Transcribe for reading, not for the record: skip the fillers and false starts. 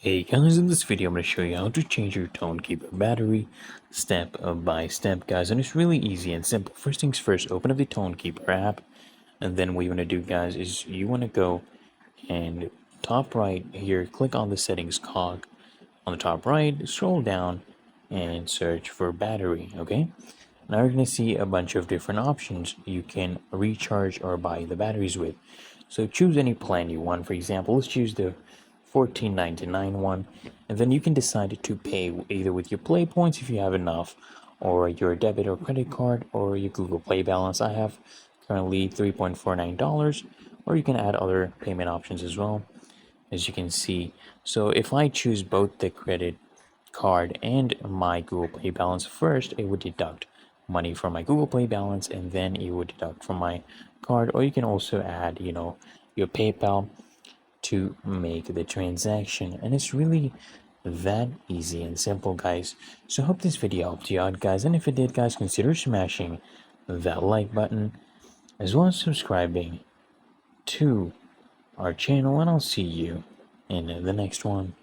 Hey guys, in this video I'm going to show you how to change your Tonkeeper battery step by step, guys, and it's really easy and simple. First things first, open up the Tonkeeper app, and then what you want to do, guys, is you want to go and top right here, click on the settings cog on the top right, scroll down and search for battery. Okay, now you're going to see a bunch of different options you can recharge or buy the batteries with. So choose any plan you want. For example, let's choose the 14.99 one, and then you can decide to pay either with your Play points if you have enough, or your debit or credit card, or your Google Play balance. I have currently $3.49, or you can add other payment options as well, as you can see. So if I choose both the credit card and my Google Play balance first, it would deduct money from my Google Play balance, and then it would deduct from my card. Or you can also add, your PayPal to make the transaction, and it's really that easy and simple, guys. So I hope this video helped you out, guys, and if it did, guys, consider smashing that like button as well as subscribing to our channel, and I'll see you in the next one.